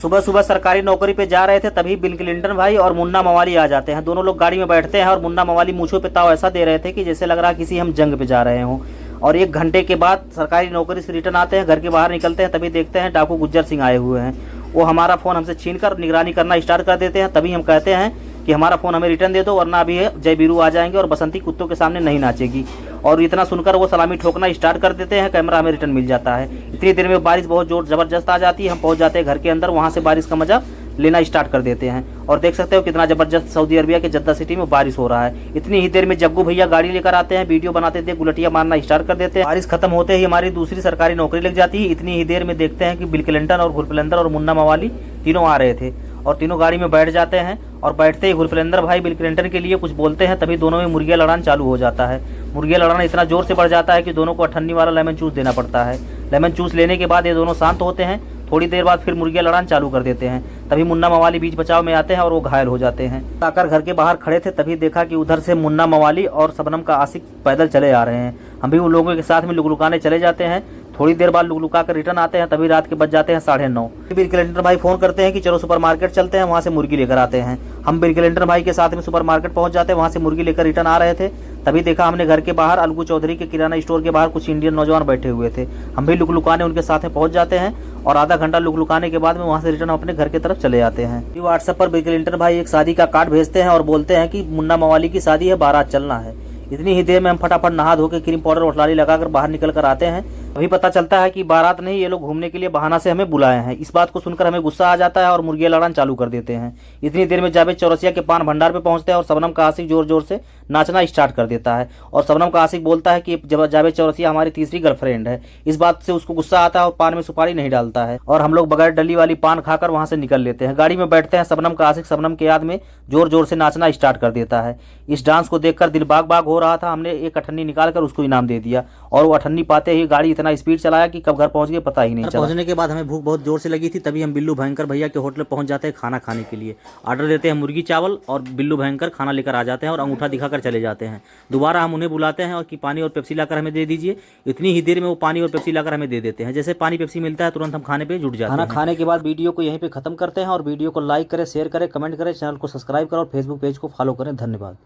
सुबह सुबह सरकारी नौकरी पे जा रहे थे, तभी बिल क्लिंटन भाई और मुन्ना मवाली आ जाते हैं। दोनों लोग गाड़ी में बैठते हैं और मुन्ना मवाली मूंछों पे ताव ऐसा दे रहे थे कि जैसे लग रहा किसी हम जंग पे जा रहे हों। और 1 घंटे के बाद सरकारी नौकरी से रिटर्न आते हैं, घर के बाहर निकलते हैं, तभी देखते हैं डाकू गुज्जर सिंह आए हुए हैं। वो हमारा फ़ोन हमसे छीन कर निगरानी करना स्टार्ट कर देते हैं। तभी हम कहते हैं कि हमारा फ़ोन हमें रिटर्न दे दो, वरना अभी जय बीरू आ जाएंगे और बसंती कुत्तों के सामने नहीं नाचेगी। और इतना सुनकर वो सलामी ठोकना स्टार्ट कर देते हैं। कैमरा हमें रिटर्न मिल जाता है। इतनी देर में बारिश बहुत जोर ज़बरदस्त आ जाती है। हम पहुंच जाते हैं घर के अंदर, वहाँ से बारिश का मजा लेना स्टार्ट कर देते हैं। और देख सकते हो कितना ज़बरदस्त सऊदी अरबिया के जद्दा सिटी में बारिश हो रहा है। इतनी ही देर में जग्गू भैया गाड़ी लेकर आते हैं, वीडियो बनाते थे, गुलटिया मारना स्टार्ट कर देते हैं। बारिश खत्म होते ही हमारी दूसरी सरकारी नौकरी लग जाती है। इतनी ही देर में देखते हैं कि बिल क्लिंटन और गुरपिलंदर और मुन्ना मवाली तीनों आ रहे थे और तीनों गाड़ी में बैठ जाते हैं। और बैठते ही गुरपिलंदर भाई बिल क्लिंटन के लिए कुछ बोलते हैं, तभी दोनों में मुर्गिया लड़ान चालू हो जाता है। मुर्गिया लड़ाना इतना जोर से बढ़ जाता है कि दोनों को अठन्नी वाला लेमन जूस देना पड़ता है। लेमन जूस लेने के बाद ये दोनों शांत होते हैं। थोड़ी देर बाद फिर मुर्गिया लड़ान चालू कर देते हैं। तभी मुन्ना मवाली बीच बचाव में आते हैं और वो घायल हो जाते हैं। आकर घर के बाहर खड़े थे, तभी देखा कि उधर से मुन्ना मवाली और शबनम का आशिक पैदल चले आ रहे हैं। हम भी उन लोगों के साथ में लुकलुकाने चले जाते हैं। थोड़ी देर बाद लुकलुका कर रिटर्न आते हैं, तभी रात के बज जाते हैं 9:30। बिल क्लिंटन भाई फोन करते हैं कि चलो सुपरमार्केट चलते हैं, वहाँ से मुर्गी लेकर आते हैं। हम बिल क्लिंटन भाई के साथ में सुपरमार्केट पहुँच जाते हैं, वहाँ से मुर्गी लेकर रिटर्न आ रहे थे। तभी देखा हमने घर के बाहर अलगू चौधरी के किराना स्टोर के बाहर कुछ इंडियन नौजवान बैठे हुए थे। हम भी लुकलुकाने उनके साथ में पहुंच जाते हैं और आधा घंटा लुकलुकाने के बाद में वहाँ से रिटर्न अपने घर की तरफ चले जाते हैं। व्हाट्सएप पर बिल क्लिंटन भाई एक शादी का कार्ड भेजते हैं और बोलते हैं कि मुन्ना मवाली की शादी है, बारात चलना है। इतनी ही देर में हम फटाफट नहा धो के क्रीम पाउडर और लाली लगाकर बाहर निकल कर आते हैं। अभी पता चलता है कि बारात नहीं, ये लोग घूमने के लिए बहाना से हमें बुलाए हैं। इस बात को सुनकर हमें गुस्सा आ जाता है और मुर्गिया लड़ान चालू कर देते हैं। इतनी देर में जावेद चौरसिया के पान भंडार पे पहुंचते हैं और शबनम का आशिक जोर जोर से नाचना स्टार्ट कर देता है। और शबनम का आशिक बोलता है कि जावेद चौरसिया हमारी तीसरी गर्लफ्रेंड है। इस बात से उसको गुस्सा आता है और पान में सुपारी नहीं डालता है और हम लोग बगैर डली वाली पान खाकर वहां से निकल लेते हैं। गाड़ी में बैठते हैं। शबनम का आशिक शबनम के याद में जोर जोर से नाचना स्टार्ट कर देता है। इस डांस को देखकर दिल बाग बाग हो रहा था। हमने एक अठन्नी निकालकर उसको इनाम दे दिया और वो अठन्नी पाते ही गाड़ी इतना स्पीड चलाया कि कब घर पहुंच गए पता ही नहीं चला। पहुंचने के बाद हमें भूख बहुत जोर से लगी थी, तभी हम बिल्लू भयंकर भैया के होटल पहुंच जाते हैं खाना खाने के लिए। ऑर्डर देते हैं मुर्गी चावल और बिल्लू भयंकर खाना लेकर आ जाते हैं और अंगूठा दिखाकर चले जाते हैं। दोबारा हम उन्हें बुलाते हैं और कि पानी और पेप्सी लाकर हमें दे दीजिए। इतनी ही देर में वो पानी और पेप्सी लाकर हमें दे देते हैं। जैसे पानी पेप्सी मिलता है तुरंत हम खाने पे जुट जाते हैं। खाना खाने के बाद वीडियो को यहीं पे खत्म करते हैं और वीडियो को लाइक करें, शेयर करें, कमेंट करें, चैनल को सब्सक्राइब करें और फेसबुक पेज को फॉलो करें। धन्यवाद।